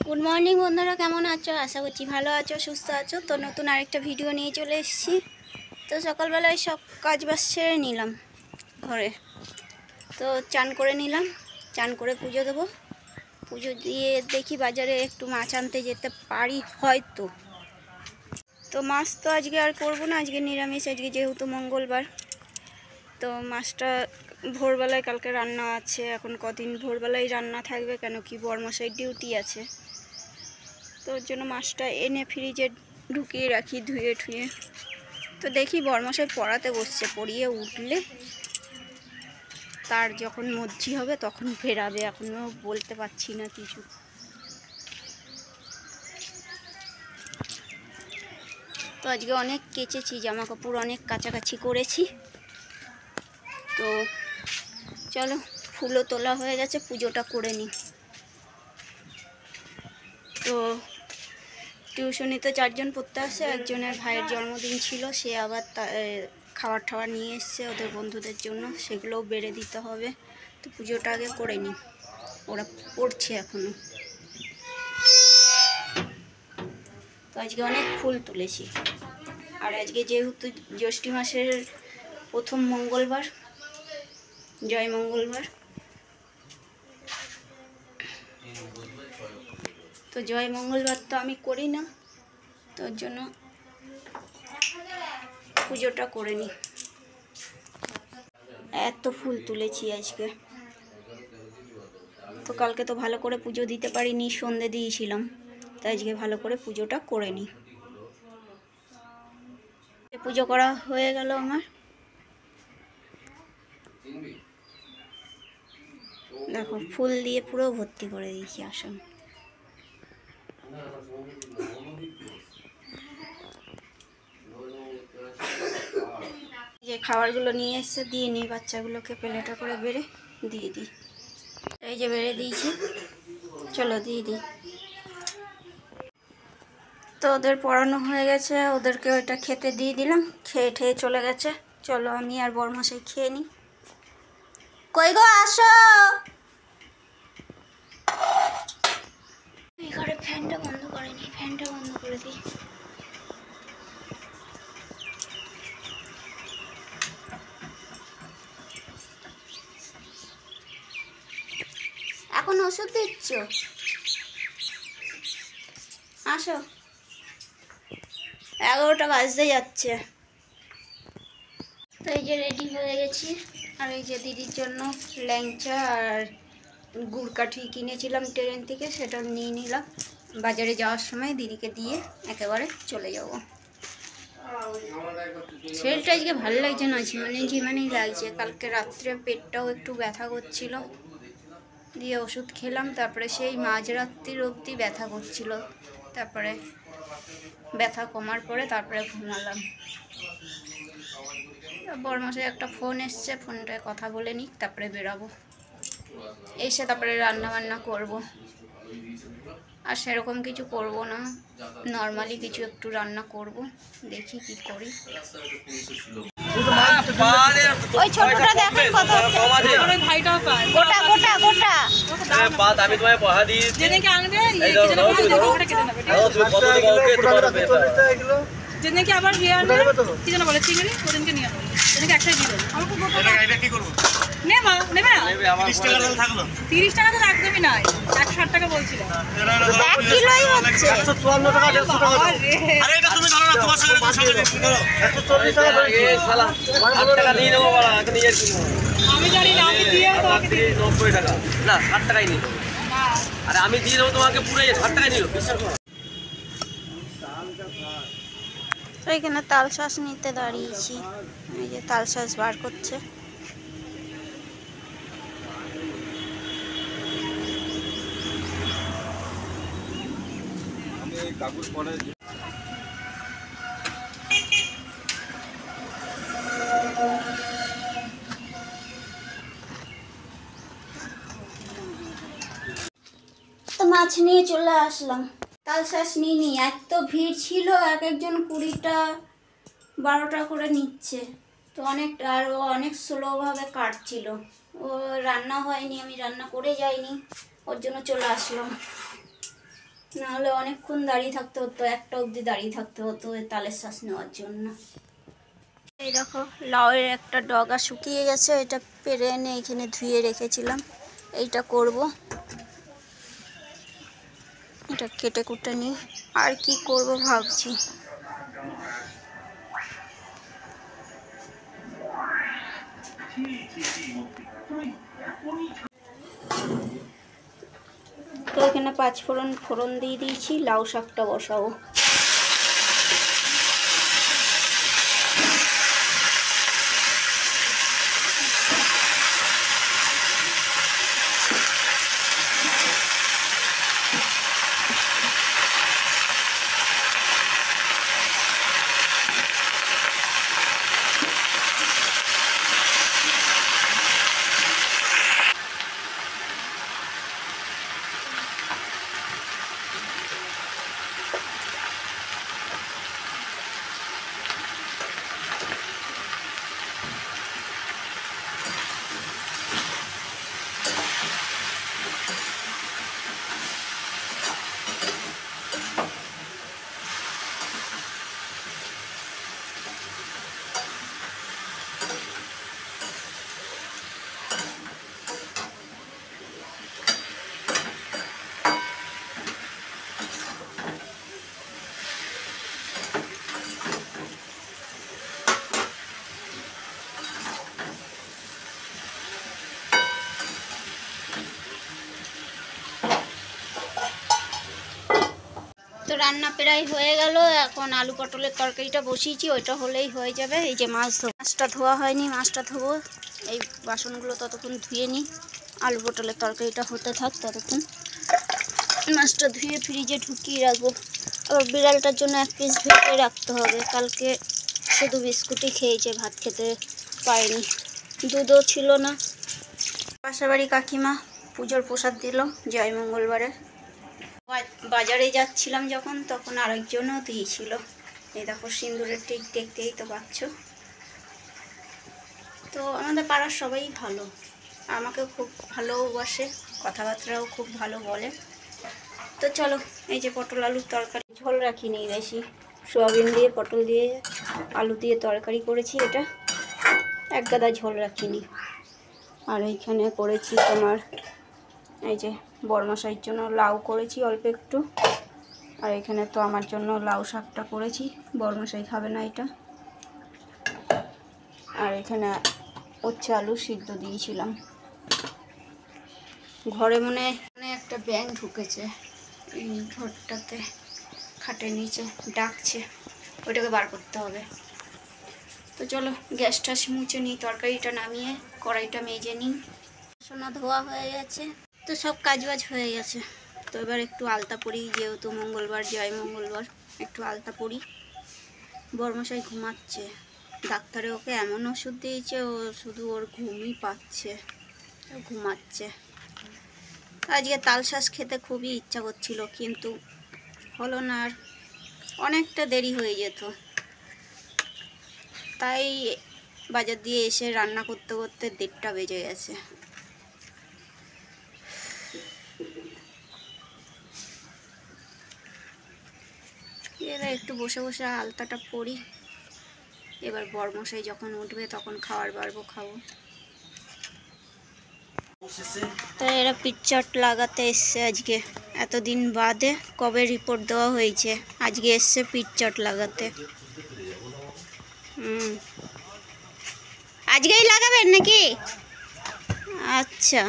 Good morning বন্ধুরা, কেমন আছো? আশা করছি ভালো আছো, সুস্থ আছো। তো নতুন আরেকটা ভিডিও নিয়ে চলে এসেছি। তো সকালবেলায় সব কাজ বাজ সেরে নিলাম ঘরে। তো চান করে নিলাম, চান করে পুজো দেবো। পুজো দিয়ে দেখি বাজারে একটু মাছ আনতে যেতে পারি হয়তো। তো মাছ তো আজকে আর করবো না, আজকে নিরামিষ, আজকে যেহেতু মঙ্গলবার। তো মাছটা ভোরবেলায় কালকে রান্না আছে, এখন কদিন ভোরবেলায় রান্না থাকবে, কেন কি বরমশাই ডিউটি আছে। তো ওর জন্য মাছটা এনে ফ্রিজে ঢুকিয়ে রাখি ধুয়ে ঠুয়ে। তো দেখি বরমশাই পড়াতে বসছে, পড়িয়ে উঠলে তার যখন মর্জি হবে তখন ফেরাবে, এখনও বলতে পারছি না কিছু। তো আজকে অনেক কেচেছি জামা কাপড়, অনেক কাচাকাছি করেছি। তো চলো, ফুলও তোলা হয়ে গেছে, পুজোটা করে নিই। তো টিউশনিতে 4 জন পড়তে আসে, একজনের ভাইয়ের জন্মদিন ছিল, সে আবার খাবার টাবার নিয়ে এসছে ওদের বন্ধুদের জন্য, সেগুলোও বেড়ে দিতে হবে। তো পুজোটা আগে করে নিই, ওরা পড়ছে এখনো। তো আজকে অনেক ফুল তুলেছি, আর আজকে যেহেতু জ্যৈষ্ঠ মাসের প্রথম মঙ্গলবার, জয় মঙ্গলবার, তো জয় মঙ্গলবার তো আমি করি না, তোর জন্য পুজোটা করে নিই। এত ফুল তুলেছি আজকে। তো কালকে তো ভালো করে পুজো দিতে পারিনি, সন্ধে দিয়েছিলাম, তাই আজকে ভালো করে পুজোটা করে নিই। পুজো করা হয়ে গেল আমার। দেখো ফুল দিয়ে পুরো ভর্তি করে দিয়েছি আসন। যে খাবারগুলো নিয়ে এসে দিয়ে নিই, বাচ্চাগুলোকে প্লেটে করে বেড়ে দিয়ে দিই। এই যে বেড়ে দিয়েছি, চলো দিয়ে দিই। তো ওদের পড়ানো হয়ে গেছে, ওদেরকে ওইটা খেতে দিয়ে দিলাম, খেয়ে ঠেয়ে চলে গেছে। চলো আমি আর বরমশাই খেয়ে নিই। কই গো, আসো। এই ঘরে ফ্যানটা বন্ধ করেনি, ফ্যানটা বন্ধ করে দিই। এখন ওষুধ দিচ্ছ? আসো, 11টা বাজতে যাচ্ছে। তো এই যে রেডি হয়ে গেছি, আর এই যে দিদির জন্য ল্যাংচা আর গুড়কাঠি কিনেছিলাম ট্রেন থেকে, সেটা নিয়ে নিলাম। বাজারে যাওয়ার সময় দিদিকে দিয়ে একেবারে চলে যাব। শরীরটা আজকে ভালো লাগছে না, ঝিমানেই লাগছে। কালকে রাত্রে পেটটাও একটু ব্যথা করছিল, দিয়ে ওষুধ খেলাম, তারপরে সেই মাঝরাত্রির অবধি ব্যথা করছিল। তারপরে ব্যথা কমার পরে তারপরে ঘুমালাম। বরমাসে একটা ফোন এসছে, ফোনটায় কথা বলে নিই, তারপরে বেরাবো। এসে তারপরে রান্না বান্না করব। আর সেরকম কিছু করব না, নর্মালি কিছু একটু রান্না করব, দেখি কি করি। ওই ছোটটা দেখেন কত ওই ভাইটাও পায়, গোটা গোটা গোটা বাদ। আমি তোমায় পয়সা দিই, যেদিনকে আনবে এই কি যেন বলে দেখো ওটা কেটে নেবে, ঠিক আছে? তুমি কত টাকা ওকে তোমার বেটা এগুলো, যেদিনকে আবার বিয়ে আনবে কি যেন বলে চিংড়ি, ওদিনকে নিয়ে আসবে। যেদিনকে একটাই দিবেন আমাকে গোটা। এটা কি করব? নে মা, নেবে না? 30 টাকা দাম থাকলো। 30 টাকা তো একদমই নাই, 160 টাকা বলছিল। 1 কিলোই হচ্ছে 154 টাকা, 150 টাকা। আরে এটা তুমি জানো না, তোমার সঙ্গে ধরো 140 টাকা এই শালা 8 টাকা দিয়ে নেবো বলা, এখন নিয়ে কি আমি জানি না, আমি দিয়ে তোমাকে দিই 90 টাকা না 60 টাকাই নিল। আরে আমি দিয়ে দেবো তোমাকে পুরো 60 টাকাই নিল, বিশ্বাস করো। তো এখানে তাল শাঁস নিতে দাঁড়িয়েছি, এই যে তাল শাঁস বার করছে। তো মাছ নিয়ে চলে আসলাম, তাল শাঁস নিয়ে নি। এত ভিড় ছিল, এক একজন 20টা 12টা করে নিচ্ছে। তো অনেক স্লোভাবে কাটছিল। ও রান্না হয়নি, আমি রান্না করে যাইনি, ওর জন্য চলে আসলাম, নাহলে অনেকক্ষণ দাঁড়িয়ে থাকতে হতো, 1টা অবধি দাঁড়িয়ে থাকতে হতো এই তালের শ্বাস নেওয়ার জন্য। এই দেখো লাউয়ের একটা ডগা শুকিয়ে গেছে, এটা পেরে এনে এখানে ধুয়ে রেখেছিলাম, এইটা করব। এটা কেটে কুটে নিই, আর কি করব ভাবছি। তো এখানে 5 ফোড়ন দিয়ে দিয়েছি, লাউ শাকটা বসাবো। তো রান্না প্রায় হয়ে গেল, এখন আলু পটলের তরকারিটা বসিয়েছি, ওইটা হলেই হয়ে যাবে। এই যে মাছটা ধোয়া হয়নি, মাছটা ধোবো। এই বাসনগুলো ততক্ষণ ধুয়ে নিই, আলু পটলের তরকারিটা হতে থাক ততক্ষণ। মাছটা ধুয়ে ফ্রিজে ঢুকিয়ে রাখবো। আবার বিড়ালটার জন্য 1 পিস ভেজে রাখতে হবে, কালকে শুধু বিস্কুটই খেয়েছে, ভাত খেতে পারেনি, দুধও ছিল না। পাশের বাড়ি কাকিমা পুজোর প্রসাদ দিল জয় মঙ্গলবারে। বাজারে যাচ্ছিলাম যখন, তখন আরেকজনও দিয়েছিল। এই দেখো সিঁদুরের ঠিক দেখতেই তো পাচ্ছ। তো আমাদের পাড়ার সবাই ভালো, আমাকে খুব ভালোবাসে, কথাবার্তাও খুব ভালো বলে। তো চলো, এই যে পটল আলুর তরকারি, ঝোল রাখিনি বেশি, সোয়াবিন দিয়ে পটল দিয়ে আলু দিয়ে তরকারি করেছি, এটা 1 গাদা ঝোল রাখিনি। আর এইখানে করেছি তোমার এই যে বড়মশাইয়ের জন্য লাউ করেছি অল্প একটু, আর এখানে তো আমার জন্য লাউ শাকটা করেছি, বড়মশাই খাবে না এটা। আর এখানে উচ্ছে আলু সিদ্ধ দিয়েছিলাম। ঘরে মনে একটা ব্যাঙ ঢুকেছে এই ঘরটাতে, খাটের নিচে ডাকছে, ওইটাকে বার করতে হবে। তো চলো গ্যাসটা মুছে নিই, তরকারিটা নামিয়ে কড়াইটা মেজে নিই। সোনা ধোয়া হয়ে গেছে, তো সব কাজবাজ হয়ে গেছে। তো এবার একটু আলতা পরি, যেহেতু মঙ্গলবার, জয় মঙ্গলবার, একটু আলতা পরি। বড়মশাই ঘুমাচ্ছে, ডাক্তারে ওকে এমন ওষুধ দিয়েছে, ও শুধু ওর ঘুমই পাচ্ছে, ঘুমাচ্ছে। আজকে তালশাঁস খেতে খুবই ইচ্ছা করছিল, কিন্তু হলো না, আর অনেকটা দেরি হয়ে যেত, তাই বাজার দিয়ে এসে রান্না করতে করতে 1:30টা বেজে গেছে। এবার একটু বসে বসে আলতাটা পরি, এবার বড়মশাই যখন উঠবে তখন খাবার বাড়বো, খাবো। তো এরা পিকচার লাগাতে এসছে আজকে, এতদিন বাদে, কবে রিপোর্ট দেওয়া হয়েছে, আজকে এসছে পিকচার লাগাতে। আজকেই লাগাবেন নাকি? আচ্ছা।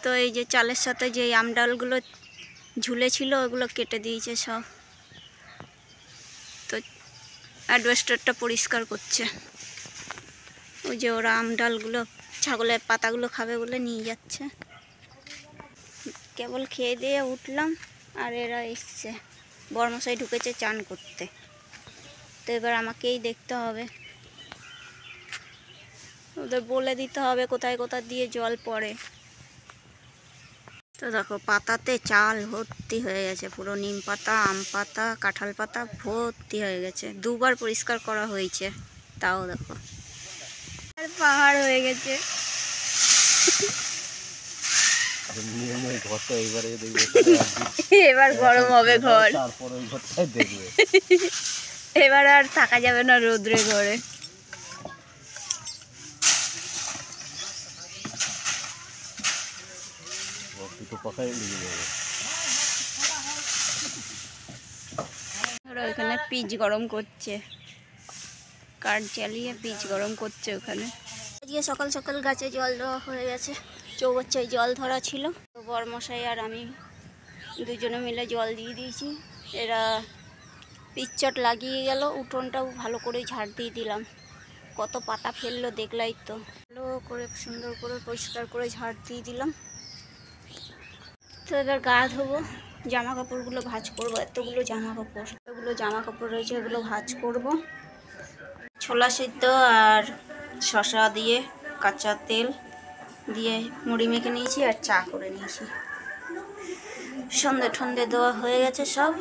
তো এই যে চালের সাথে যে আমডালগুলো ঝুলেছিল ওগুলো কেটে দিয়েছে সব। তো অ্যাডভেস্টারটা পরিষ্কার করছে, ওই যে ওরা আমডালগুলো ছাগলের পাতাগুলো খাবে বলে নিয়ে যাচ্ছে। কেবল খেয়ে দিয়ে উঠলাম, আর এরা এসছে, বড়মশাই ঢুকেছে চান করতে। তো এবার আমাকেই দেখতে হবে, ওদের বলে দিতে হবে কোথায় কোথায় দিয়ে জল পড়ে। তো দেখো পাতাতে চাল ভর্তি হয়ে গেছে, পুরো নিম পাতা, আম পাতা, কাঁঠাল পাতা ভর্তি হয়ে গেছে। 2বার পরিষ্কার করা হয়েছে, তাও দেখো আর পাহাড় হয়ে গেছে। এবার গরম হবে ঘর, এবার আর থাকা যাবে না রোদ্রে ঘরে। ওখানে পিচ গরম করছে, কাঠ জ্বালিয়ে পিচ গরম করছে ওখানে। আজকে সকাল সকাল গাছে জল দেওয়া হয়ে গেছে, চৌবাচ্চায় জল ধরা ছিল, তো বরমশাই আর আমি দুজনে মিলে জল দিয়ে দিয়েছি। এরা পিচচট লাগিয়ে গেল, উঠোনটাও ভালো করে ঝাড় দিয়ে দিলাম। কত পাতা ফেললো দেখলাই তো, ভালো করে সুন্দর করে পরিষ্কার করে ঝাড় দিয়ে দিলাম। তো এবার গা ধোবো, জামা কাপড়গুলো ভাঁজ করবো। এতগুলো জামা কাপড় রয়েছে, এগুলো ভাঁজ করব। ছোলা সিদ্ধ আর শসা দিয়ে কাঁচা তেল দিয়ে মুড়ি মেখে নিয়েছি আর চা করে নিয়েছি। সন্ধে ঠন্ধে দেওয়া হয়ে গেছে সব।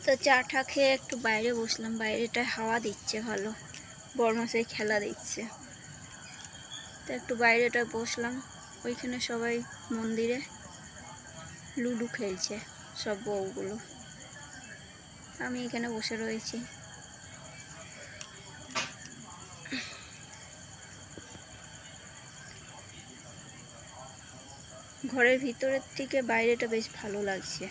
তো চাটা খেয়ে একটু বাইরে বসলাম, বাইরেটা হাওয়া দিচ্ছে ভালো, বরমাসাই খেলা দিচ্ছে, তো একটু বাইরেটা বসলাম। ওইখানে সবাই মন্দিরে লুডো খেলছে সব বউগুলো, আমি এখানে বসে রয়েছি। ঘরের ভিতরের থেকে বাইরেটা বেশ ভালো লাগছে।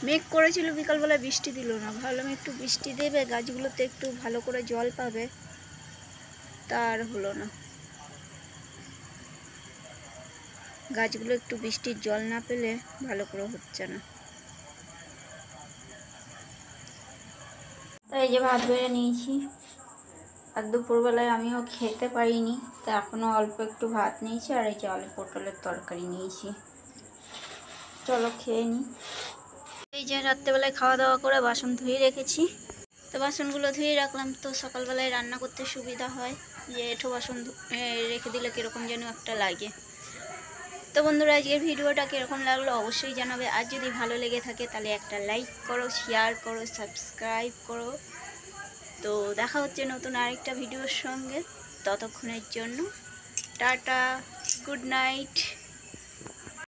মেঘ করেছিল বিকালবেলা, বৃষ্টি দিল না। ভাবলাম একটু বৃষ্টি দেবে, গাছগুলোতে একটু ভালো করে জল পাবে, তার হলো না। গাছগুলো একটু বৃষ্টির জল না পেলে ভালো করে হচ্ছে না। তো এই যে ভাত বেড়ে নিয়েছি, আর দুপুরবেলায় আমিও খেতে পারিনি, তো এখনও অল্প একটু ভাত নিয়েছি, আর এই যে আলু পটলের তরকারি নিয়েছি। চলো খেয়ে নিই। এই যে রাত্রেবেলায় খাওয়া দাওয়া করে বাসন ধুয়ে রেখেছি, তো বাসনগুলো ধুয়ে রাখলাম, তো সকালবেলায় রান্না করতে সুবিধা হয়। যে এঁঠো বাসন রেখে দিলে কীরকম যেন একটা লাগে। তো বন্ধুরা, আজকের ভিডিওটা কীরকম লাগলো অবশ্যই জানাবে। আর যদি ভালো লেগে থাকে তাহলে একটা লাইক করো, শেয়ার করো, সাবস্ক্রাইব করো। তো দেখা হচ্ছে নতুন আরেকটা ভিডিওর সঙ্গে, ততক্ষণের জন্য টাটা, গুড নাইট।